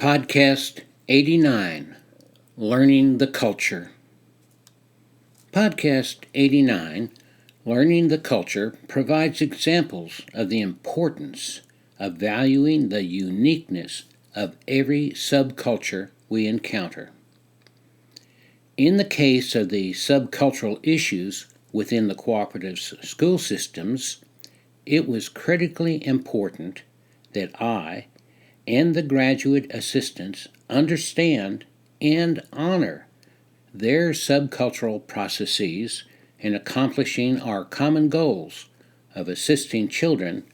Podcast 89, Learning the Culture. Podcast 89, Learning the Culture, provides examples of the importance of valuing the uniqueness of every subculture we encounter. In the case of the subcultural issues within the cooperative school systems, it was critically important that I and the graduate assistants understand and honor their subcultural processes in accomplishing our common goals of assisting children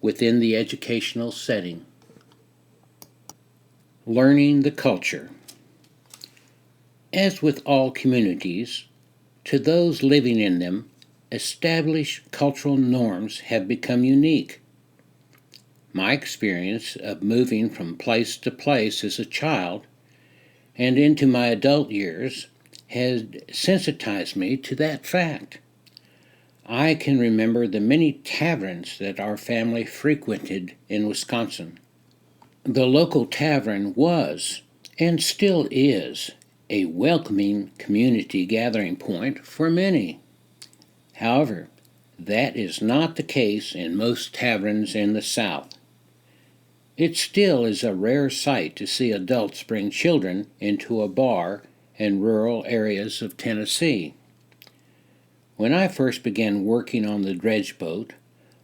within the educational setting. Learning the culture. As with all communities, to those living in them, established cultural norms have become unique. My experience of moving from place to place as a child and into my adult years has sensitized me to that fact. I can remember the many taverns that our family frequented in Wisconsin. The local tavern was, and still is, a welcoming community gathering point for many. However, that is not the case in most taverns in the South. It still is a rare sight to see adults bring children into a bar in rural areas of Tennessee. When I first began working on the dredge boat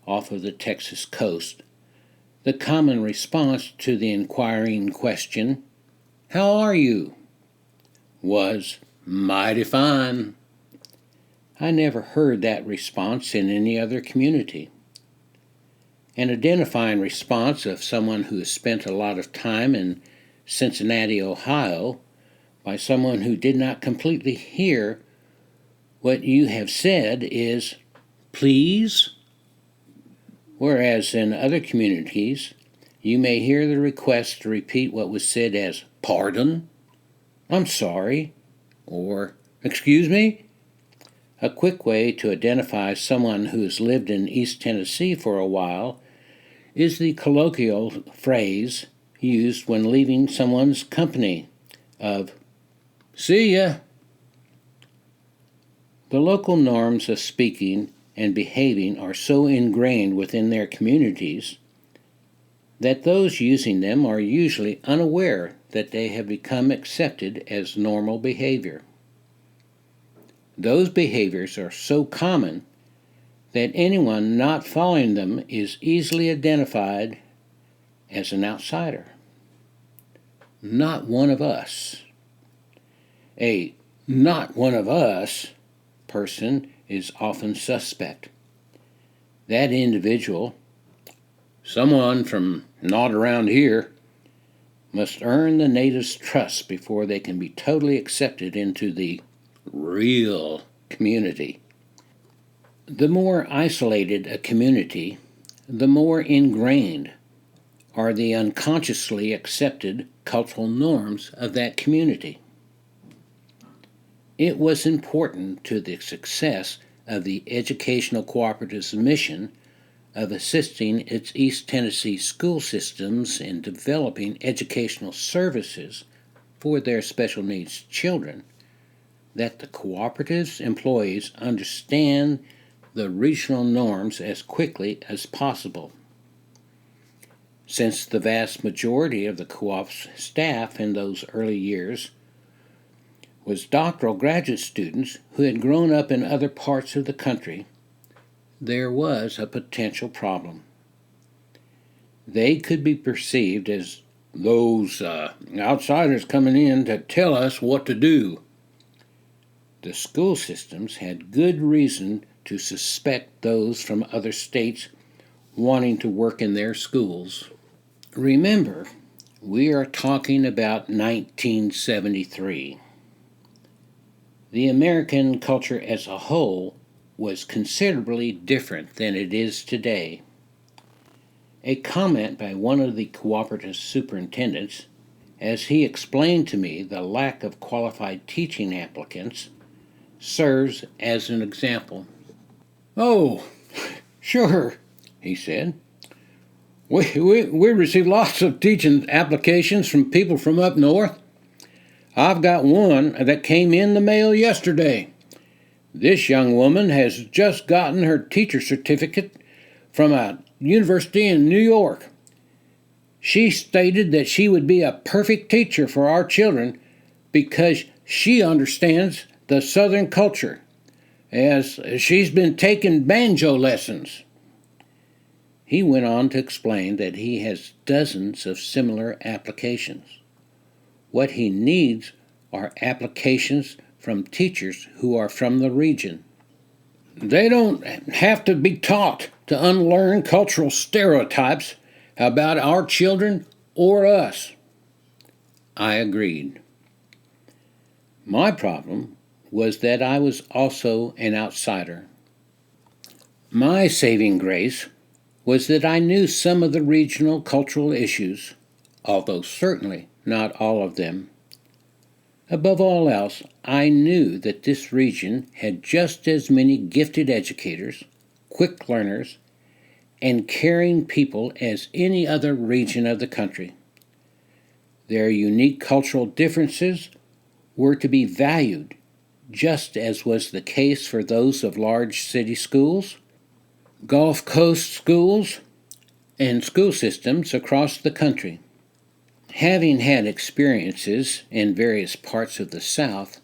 off of the Texas coast, the common response to the inquiring question, "How are you?" was, "Mighty fine." I never heard that response in any other community. An identifying response of someone who has spent a lot of time in Cincinnati, Ohio, by someone who did not completely hear what you have said is, "Please?" Whereas in other communities, you may hear the request to repeat what was said as, "Pardon?" "I'm sorry," or "Excuse me?" A quick way to identify someone who has lived in East Tennessee for a while is the colloquial phrase used when leaving someone's company of, "See ya." The local norms of speaking and behaving are so ingrained within their communities that those using them are usually unaware that they have become accepted as normal behavior. Those behaviors are so common that anyone not following them is easily identified as an outsider. Not one of us. A "not one of us" person is often suspect. That individual, someone from not around here, must earn the natives' trust before they can be totally accepted into the real community. The more isolated a community, the more ingrained are the unconsciously accepted cultural norms of that community. It was important to the success of the Educational Cooperative's mission of assisting its East Tennessee school systems in developing educational services for their special needs children that the cooperative's employees understand the regional norms as quickly as possible. Since the vast majority of the co-op's staff in those early years was doctoral graduate students who had grown up in other parts of the country, there was a potential problem. They could be perceived as those outsiders coming in to tell us what to do. The school systems had good reason to suspect those from other states wanting to work in their schools. Remember, we are talking about 1973. The American culture as a whole was considerably different than it is today. A comment by one of the cooperative superintendents, as he explained to me the lack of qualified teaching applicants, serves as an example. "Oh, sure," he said. We receive lots of teaching applications from people from up north. I've got one that came in the mail yesterday. This young woman has just gotten her teacher certificate from a university in New York. She stated that she would be a perfect teacher for our children because she understands the Southern culture, as she's been taking banjo lessons. He went on to explain that he has dozens of similar applications. What he needs are applications from teachers who are from the region. They don't have to be taught to unlearn cultural stereotypes about our children or us. I agreed. My problem was that I was also an outsider. My saving grace was that I knew some of the regional cultural issues, although certainly not all of them. Above all else, I knew that this region had just as many gifted educators, quick learners, and caring people as any other region of the country. Their unique cultural differences were to be valued, just as was the case for those of large city schools, Gulf Coast schools, and school systems across the country. Having had experiences in various parts of the South,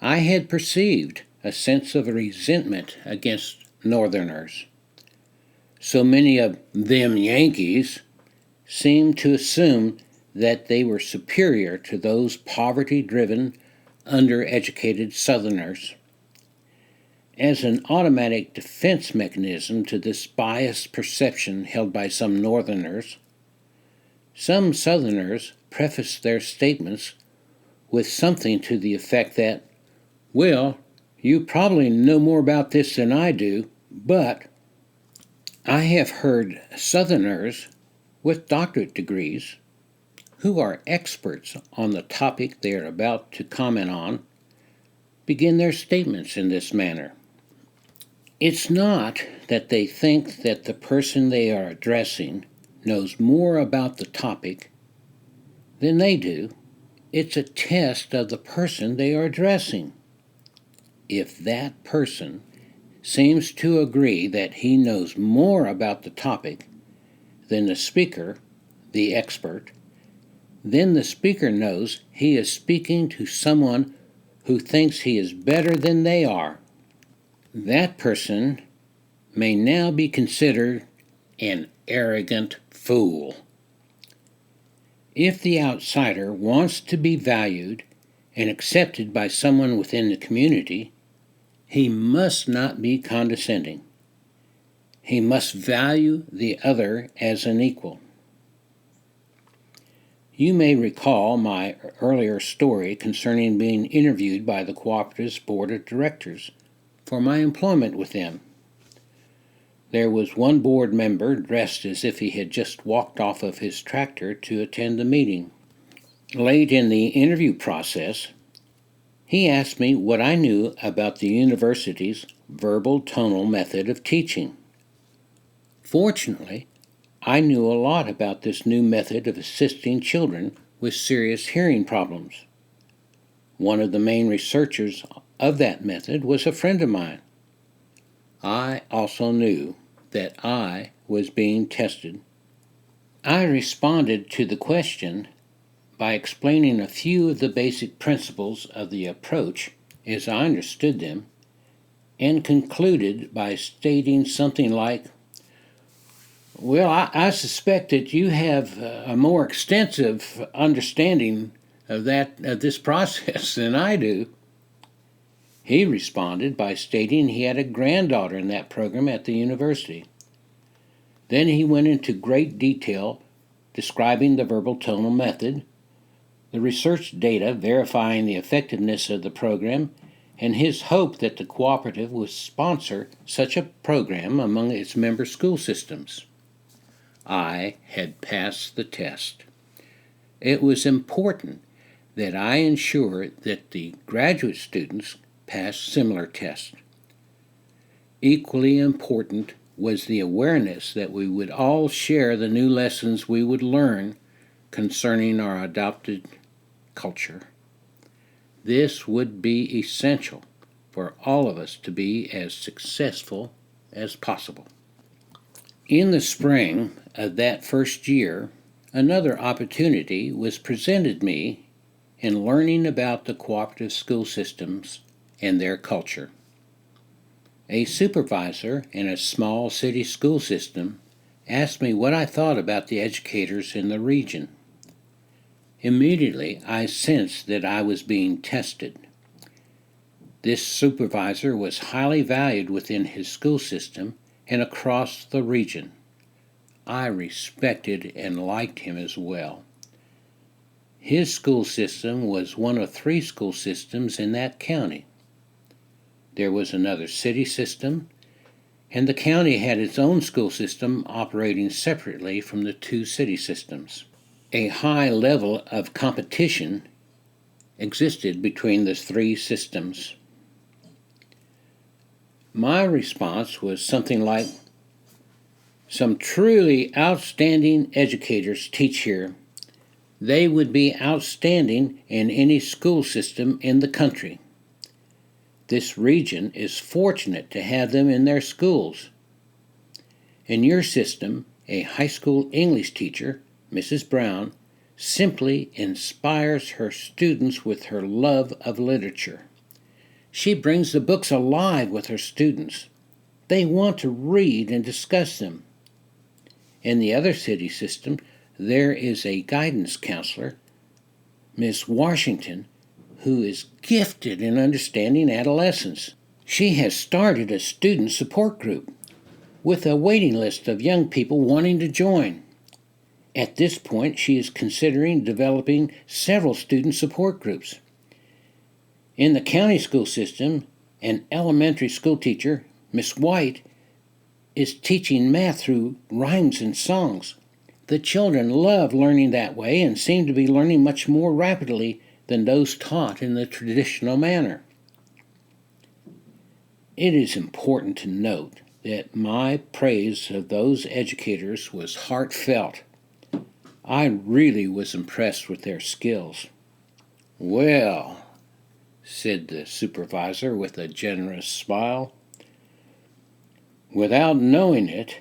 I had perceived a sense of resentment against Northerners. So many of them Yankees seemed to assume that they were superior to those poverty-driven, undereducated Southerners. As an automatic defense mechanism to this biased perception held by some Northerners, some Southerners prefaced their statements with something to the effect that, well, you probably know more about this than I do, but I have heard Southerners with doctorate degrees who are experts on the topic they are about to comment on begin their statements in this manner. It's not that they think that the person they are addressing knows more about the topic than they do. It's a test of the person they are addressing. If that person seems to agree that he knows more about the topic than the speaker, the expert, then the speaker knows he is speaking to someone who thinks he is better than they are. That person may now be considered an arrogant fool. If the outsider wants to be valued and accepted by someone within the community, he must not be condescending. He must value the other as an equal. You may recall my earlier story concerning being interviewed by the cooperative's board of directors for my employment with them. There was one board member dressed as if he had just walked off of his tractor to attend the meeting. Late in the interview process, he asked me what I knew about the university's verbal tonal method of teaching. Fortunately, I knew a lot about this new method of assisting children with serious hearing problems. One of the main researchers of that method was a friend of mine. I also knew that I was being tested. I responded to the question by explaining a few of the basic principles of the approach as I understood them, and concluded by stating something like, well, I suspect that you have a more extensive understanding of this process than I do. He responded by stating he had a granddaughter in that program at the university. Then he went into great detail describing the verbal tonal method, the research data verifying the effectiveness of the program, and his hope that the cooperative would sponsor such a program among its member school systems. I had passed the test. It was important that I ensure that the graduate students passed similar tests. Equally important was the awareness that we would all share the new lessons we would learn concerning our adopted culture. This would be essential for all of us to be as successful as possible. In the spring of that first year, another opportunity was presented me in learning about the cooperative school systems and their culture. A supervisor in a small city school system asked me what I thought about the educators in the region. Immediately, I sensed that I was being tested. This supervisor was highly valued within his school system and across the region. I respected and liked him as well. His school system was one of 3 school systems in that county. There was another city system, and the county had its own school system operating separately from the 2 city systems. A high level of competition existed between the 3 systems. My response was something like, "Some truly outstanding educators teach here. They would be outstanding in any school system in the country. This region is fortunate to have them in their schools. In your system, a high school English teacher, Mrs. Brown, simply inspires her students with her love of literature. She brings the books alive with her students. They want to read and discuss them. In the other city system, there is a guidance counselor, Miss Washington, who is gifted in understanding adolescents. She has started a student support group with a waiting list of young people wanting to join. At this point, she is considering developing several student support groups. In the county school system, an elementary school teacher, Miss White, is teaching math through rhymes and songs. The children love learning that way and seem to be learning much more rapidly than those taught in the traditional manner." It is important to note that my praise of those educators was heartfelt. I really was impressed with their skills. "Well," said the supervisor with a generous smile, "without knowing it,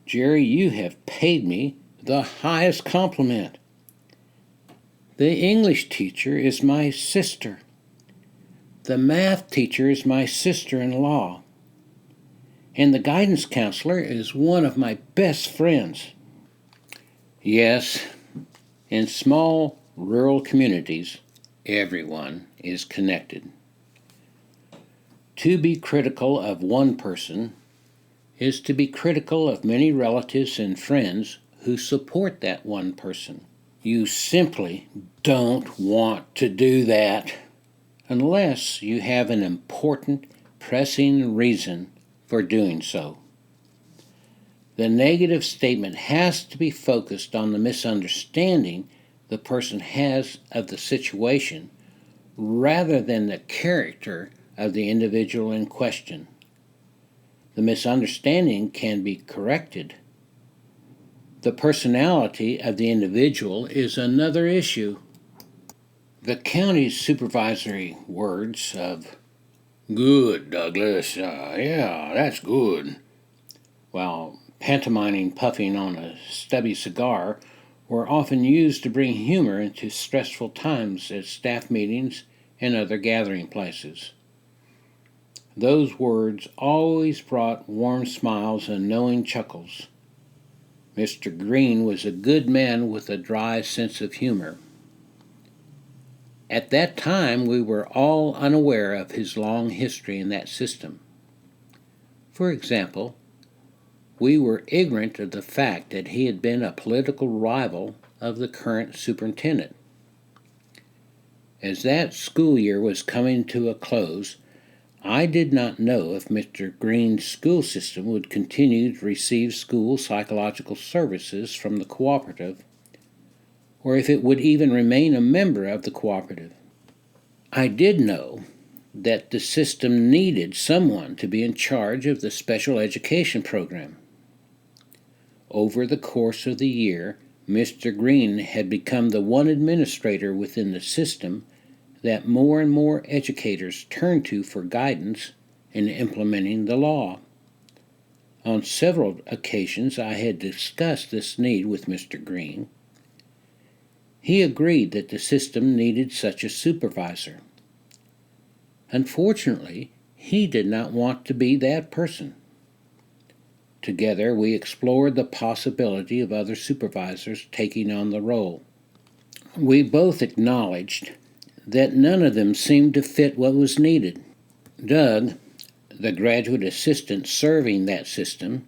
Jerry, you have paid me the highest compliment. The English teacher is my sister. The math teacher is my sister-in-law. And the guidance counselor is one of my best friends." Yes, in small rural communities, everyone is connected. To be critical of one person is to be critical of many relatives and friends who support that one person. You simply don't want to do that unless you have an important, pressing reason for doing so. The negative statement has to be focused on the misunderstanding the person has of the situation rather than the character of the individual in question. The misunderstanding can be corrected. The personality of the individual is another issue. The county's supervisory words of, "Good, Douglas, yeah, that's good," while pantomiming puffing on a stubby cigar, were often used to bring humor into stressful times at staff meetings and other gathering places. Those words always brought warm smiles and knowing chuckles. Mr. Green was a good man with a dry sense of humor. At that time, we were all unaware of his long history in that system. For example, we were ignorant of the fact that he had been a political rival of the current superintendent. As that school year was coming to a close, I did not know if Mr. Green's school system would continue to receive school psychological services from the cooperative, or if it would even remain a member of the cooperative. I did know that the system needed someone to be in charge of the special education program. Over the course of the year, Mr. Green had become the one administrator within the system that more and more educators turned to for guidance in implementing the law. On several occasions I had discussed this need with Mr. Green. He agreed that the system needed such a supervisor. Unfortunately, he did not want to be that person. Together, we explored the possibility of other supervisors taking on the role. We both acknowledged that none of them seemed to fit what was needed. Doug, the graduate assistant serving that system,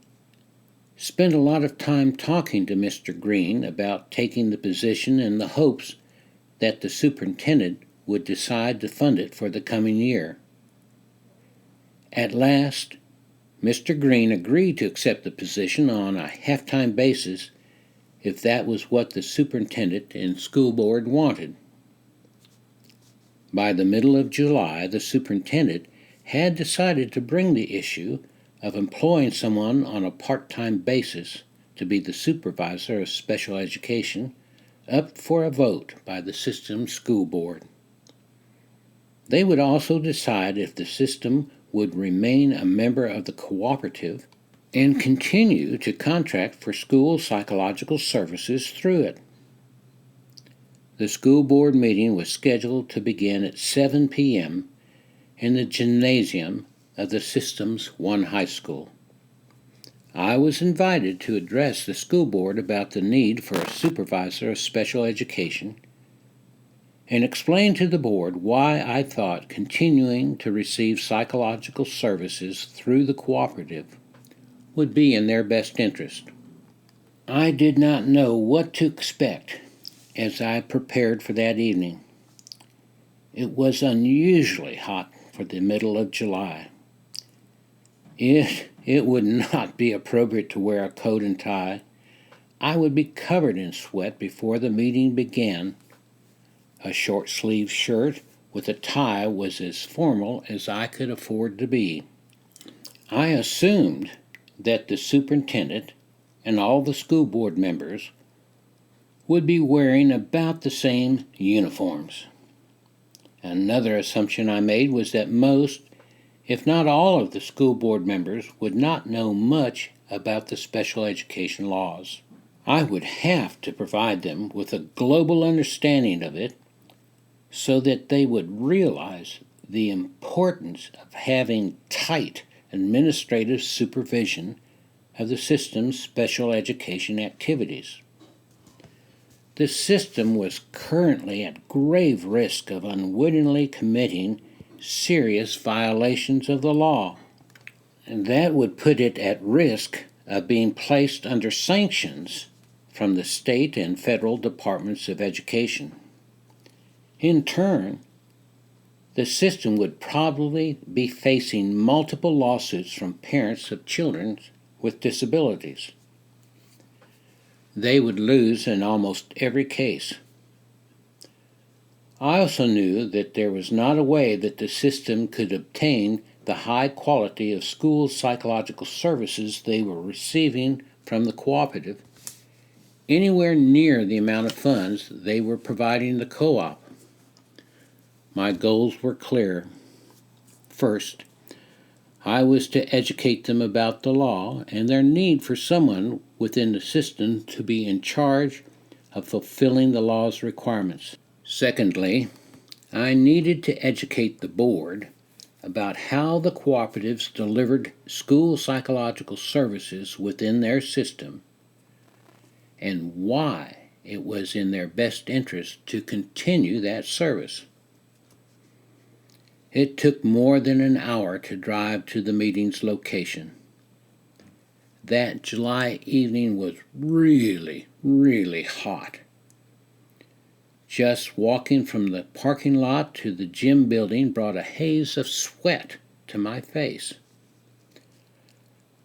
spent a lot of time talking to Mr. Green about taking the position in the hopes that the superintendent would decide to fund it for the coming year. At last, Mr. Green agreed to accept the position on a half-time basis if that was what the superintendent and school board wanted. By the middle of July, the superintendent had decided to bring the issue of employing someone on a part-time basis to be the supervisor of special education up for a vote by the system school board. They would also decide if the system would remain a member of the cooperative and continue to contract for school psychological services through it. The school board meeting was scheduled to begin at 7 p.m. in the gymnasium of the system's one high school. I was invited to address the school board about the need for a supervisor of special education and explain to the board why I thought continuing to receive psychological services through the cooperative would be in their best interest. I did not know what to expect as I prepared for that evening. It was unusually hot for the middle of July. It would not be appropriate to wear a coat and tie. I would be covered in sweat before the meeting began. A short-sleeved shirt with a tie was as formal as I could afford to be. I assumed that the superintendent and all the school board members would be wearing about the same uniforms. Another assumption I made was that most, if not all, of the school board members would not know much about the special education laws. I would have to provide them with a global understanding of it so that they would realize the importance of having tight administrative supervision of the system's special education activities. The system was currently at grave risk of unwittingly committing serious violations of the law, and that would put it at risk of being placed under sanctions from the state and federal departments of education. In turn, the system would probably be facing multiple lawsuits from parents of children with disabilities. They would lose in almost every case. I also knew that there was not a way that the system could obtain the high quality of school psychological services they were receiving from the cooperative anywhere near the amount of funds they were providing the co-op. My goals were clear. First, I was to educate them about the law and their need for someone within the system to be in charge of fulfilling the law's requirements. Secondly, I needed to educate the board about how the cooperatives delivered school psychological services within their system and why it was in their best interest to continue that service. It took more than an hour to drive to the meeting's location. That July evening was really, really hot. Just walking from the parking lot to the gym building brought a haze of sweat to my face.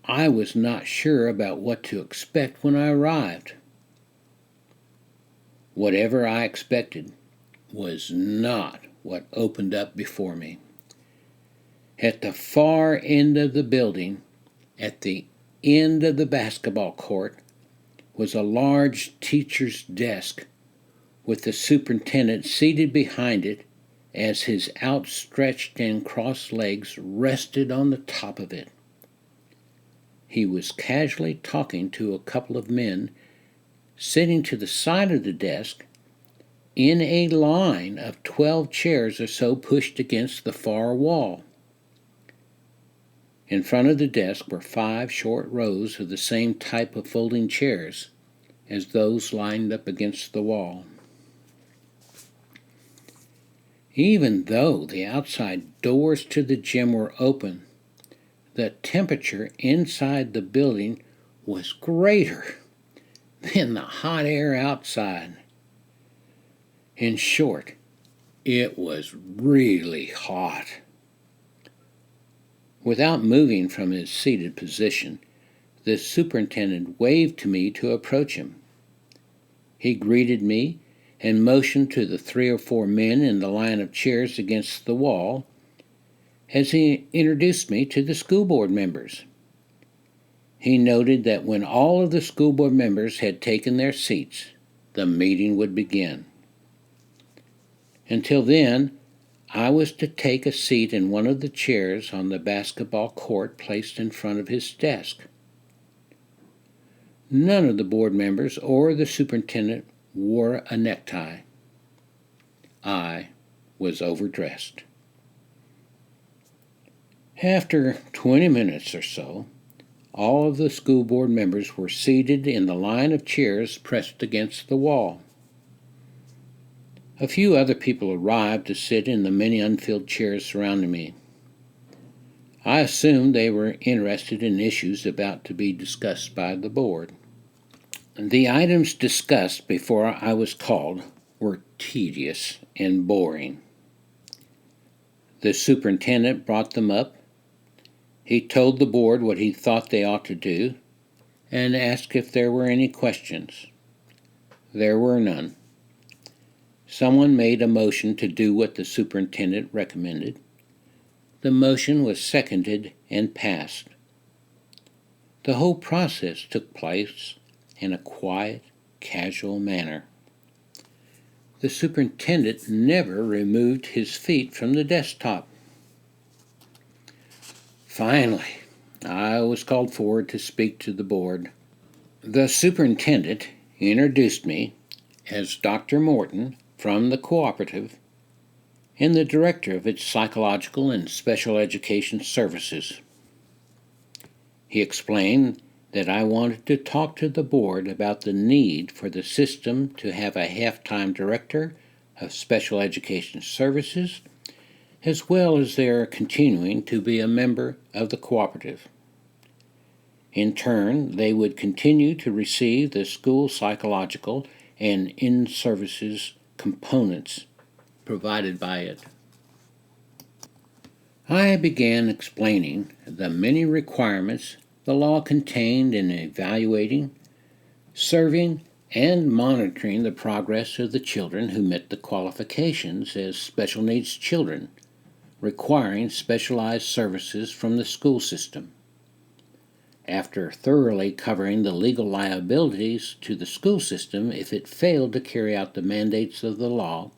I was not sure about what to expect when I arrived. Whatever I expected was not what opened up before me. At the far end of the building, at the end of the basketball court, was a large teacher's desk with the superintendent seated behind it as his outstretched and crossed legs rested on the top of it. He was casually talking to a couple of men sitting to the side of the desk in a line of 12 chairs or so pushed against the far wall. In front of the desk were 5 short rows of the same type of folding chairs as those lined up against the wall. Even though the outside doors to the gym were open, the temperature inside the building was greater than the hot air outside. In short, it was really hot. Without moving from his seated position, the superintendent waved to me to approach him. He greeted me and motioned to the 3 or 4 men in the line of chairs against the wall as he introduced me to the school board members. He noted that when all of the school board members had taken their seats, the meeting would begin. Until then, I was to take a seat in one of the chairs on the basketball court placed in front of his desk. None of the board members or the superintendent wore a necktie. I was overdressed. After 20 minutes or so, all of the school board members were seated in the line of chairs pressed against the wall. A few other people arrived to sit in the many unfilled chairs surrounding me. I assumed they were interested in issues about to be discussed by the board. The items discussed before I was called were tedious and boring. The superintendent brought them up. He told the board what he thought they ought to do and asked if there were any questions. There were none. Someone made a motion to do what the superintendent recommended. The motion was seconded and passed. The whole process took place in a quiet, casual manner. The superintendent never removed his feet from the desktop. Finally, I was called forward to speak to the board. The superintendent introduced me as Dr. Morton from the cooperative and the director of its psychological and special education services. He explained that I wanted to talk to the board about the need for the system to have a half-time director of special education services, as well as their continuing to be a member of the cooperative. In turn, they would continue to receive the school psychological and in-services components provided by it. I began explaining the many requirements the law contained in evaluating, serving, and monitoring the progress of the children who met the qualifications as special needs children, requiring specialized services from the school system. After thoroughly covering the legal liabilities to the school system if it failed to carry out the mandates of the law,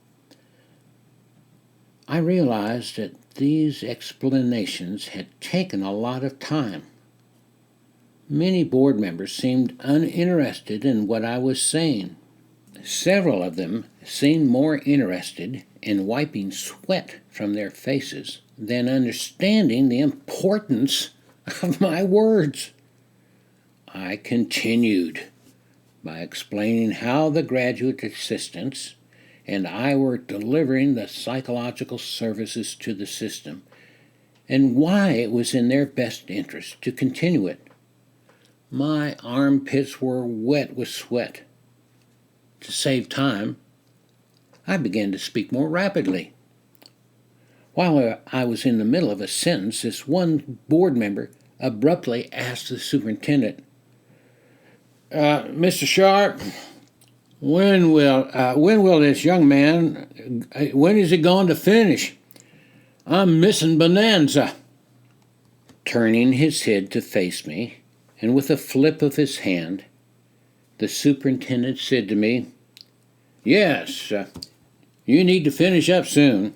I realized that these explanations had taken a lot of time. Many board members seemed uninterested in what I was saying. Several of them seemed more interested in wiping sweat from their faces than understanding the importance of my words. I continued by explaining how the graduate assistants and I were delivering the psychological services to the system and why it was in their best interest to continue it. My armpits were wet with sweat. To save time, I began to speak more rapidly. While I was in the middle of a sentence, this one board member abruptly asked the superintendent, Mr. Sharp, when will this young man, when is he going to finish? I'm missing Bonanza. Turning his head to face me, and with a flip of his hand, the superintendent said to me, "Yes, you need to finish up soon."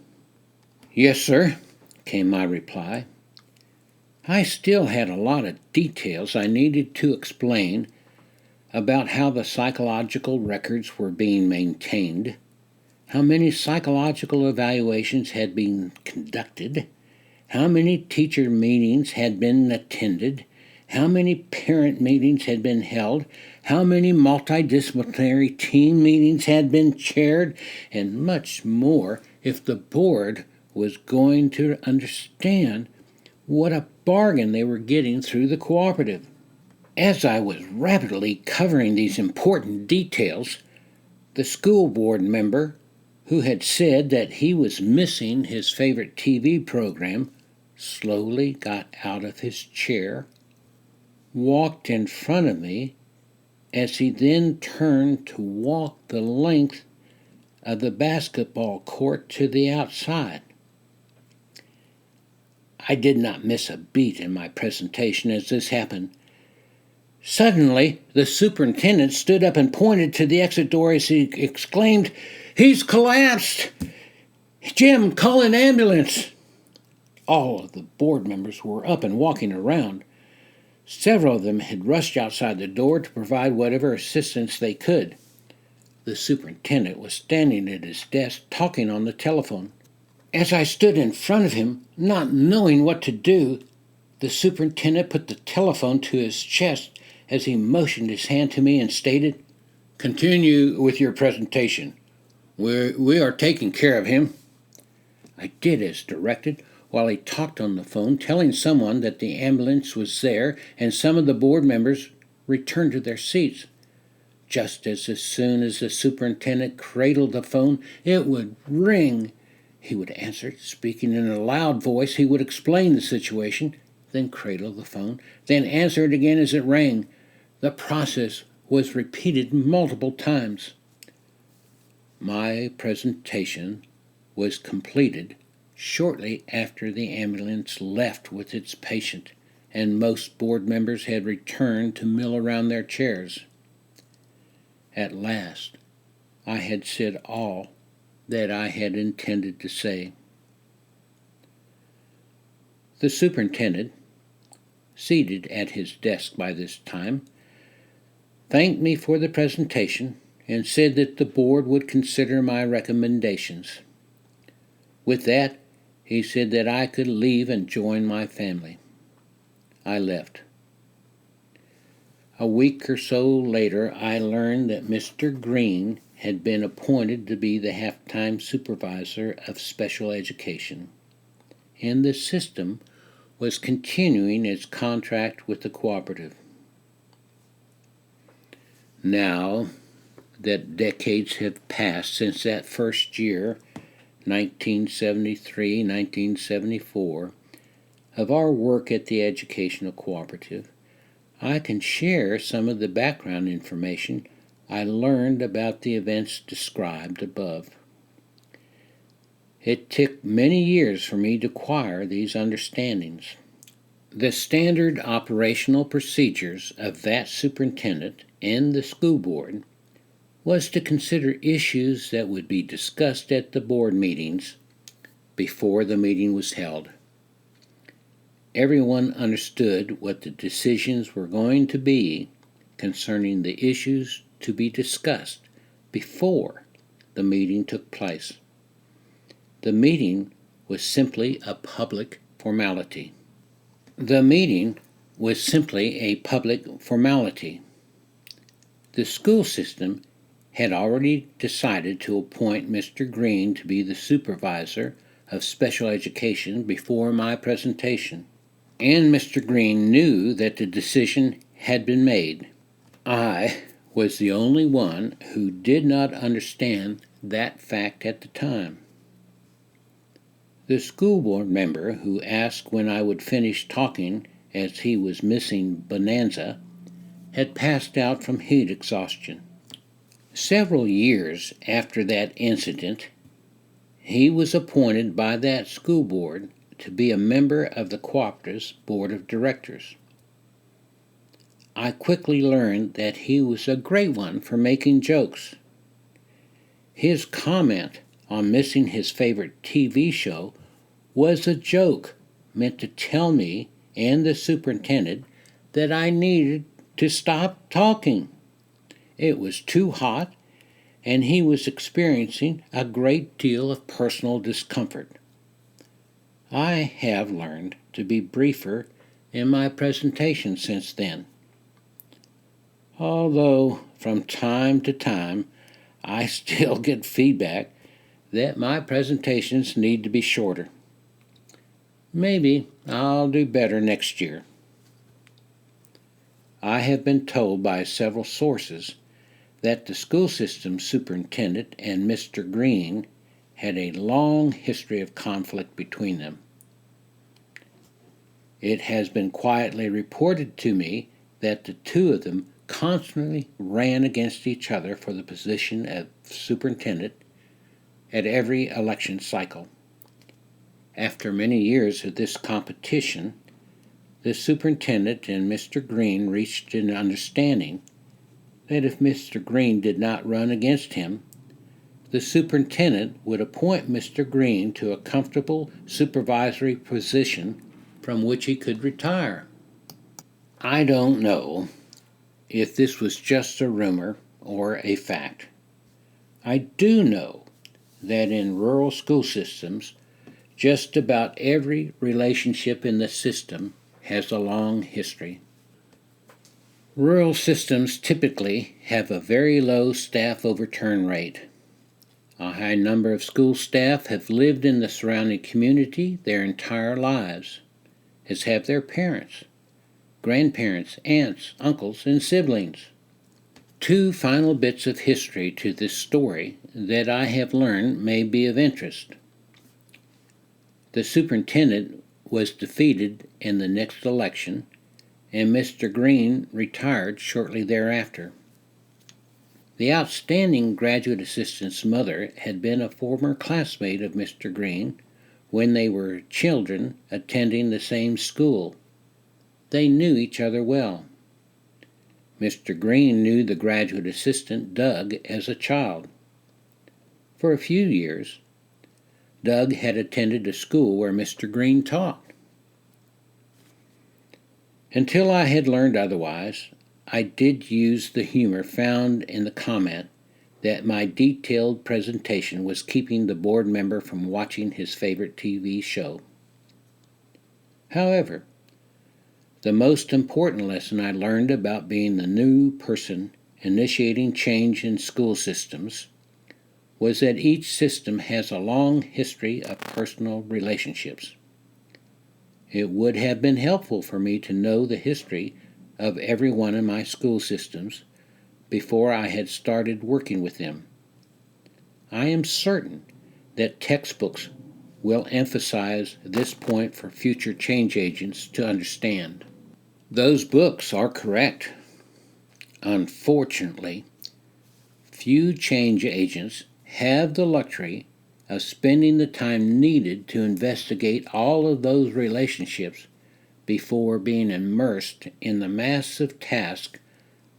"Yes, sir," came my reply. I still had a lot of details I needed to explain about how the psychological records were being maintained, how many psychological evaluations had been conducted, how many teacher meetings had been attended, how many parent meetings had been held, how many multidisciplinary team meetings had been chaired, and much more if the board was going to understand what a bargain they were getting through the cooperative. As I was rapidly covering these important details, the school board member who had said that he was missing his favorite TV program slowly got out of his chair, walked in front of me, as he then turned to walk the length of the basketball court to the outside. I did not miss a beat in my presentation as this happened. Suddenly, the superintendent stood up and pointed to the exit door as he exclaimed, "He's collapsed! Jim, call an ambulance!" All of the board members were up and walking around. Several of them had rushed outside the door to provide whatever assistance they could. The superintendent was standing at his desk talking on the telephone. As I stood in front of him, not knowing what to do, the superintendent put the telephone to his chest as he motioned his hand to me and stated, "Continue with your presentation. We are taking care of him." I did as directed while he talked on the phone, telling someone that the ambulance was there, and some of the board members returned to their seats. Just as soon as the superintendent cradled the phone, it would ring. He would answer, speaking in a loud voice. He would explain the situation, then cradle the phone, then answer it again as it rang. The process was repeated multiple times. My presentation was completed shortly after the ambulance left with its patient, and most board members had returned to mill around their chairs. At last, I had said all that I had intended to say. The superintendent, seated at his desk by this time, thanked me for the presentation and said that the board would consider my recommendations. With that, he said that I could leave and join my family. I left. A week or so later, I learned that Mr. Green had been appointed to be the half-time supervisor of special education, and the system was continuing its contract with the cooperative. Now that decades have passed since that first year, 1973-1974, of our work at the educational cooperative, I can share some of the background information I learned about the events described above. It took many years for me to acquire these understandings. The standard operational procedures of that superintendent and the school board was to consider issues that would be discussed at the board meetings before the meeting was held. Everyone understood what the decisions were going to be concerning the issues to be discussed before the meeting took place. The meeting was simply a public formality. The school system had already decided to appoint Mr. Green to be the supervisor of special education before my presentation, and Mr. Green knew that the decision had been made. I was the only one who did not understand that fact at the time. The school board member who asked when I would finish talking as he was missing Bonanza had passed out from heat exhaustion. Several years after that incident, he was appointed by that school board to be a member of the cooperative's board of directors. I quickly learned that he was a great one for making jokes. His comment on missing his favorite TV show was a joke meant to tell me and the superintendent that I needed to stop talking. It was too hot, and he was experiencing a great deal of personal discomfort. I have learned to be briefer in my presentation since then, although from time to time I still get feedback that my presentations need to be shorter. Maybe I'll do better next year. I have been told by several sources that the school system superintendent and Mr. Green had a long history of conflict between them. It has been quietly reported to me that the two of them constantly ran against each other for the position of superintendent at every election cycle. After many years of this competition, the superintendent and Mr. Green reached an understanding that if Mr. Green did not run against him, the superintendent would appoint Mr. Green to a comfortable supervisory position from which he could retire. I don't know if this was just a rumor or a fact. I do know that in rural school systems, just about every relationship in the system has a long history. Rural systems typically have a very low staff overturn rate. A high number of school staff have lived in the surrounding community their entire lives, as have their parents, grandparents, aunts, uncles, and siblings. Two final bits of history to this story that I have learned may be of interest. The superintendent was defeated in the next election, and Mr. Green retired shortly thereafter. The outstanding graduate assistant's mother had been a former classmate of Mr. Green when they were children attending the same school. They knew each other well. Mr. Green knew the graduate assistant, Doug, as a child. For a few years, Doug had attended a school where Mr. Green taught. Until I had learned otherwise, I did use the humor found in the comment that my detailed presentation was keeping the board member from watching his favorite TV show. However, the most important lesson I learned about being the new person initiating change in school systems was that each system has a long history of personal relationships. It would have been helpful for me to know the history of every one of my school systems before I had started working with them. I am certain that textbooks will emphasize this point for future change agents to understand. Those books are correct. Unfortunately, few change agents have the luxury of spending the time needed to investigate all of those relationships before being immersed in the massive task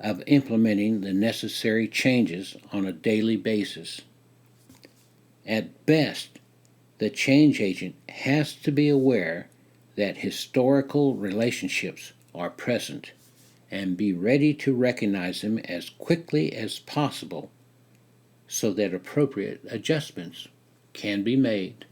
of implementing the necessary changes on a daily basis. At best, the change agent has to be aware that historical relationships are present and be ready to recognize them as quickly as possible so that appropriate adjustments can be made.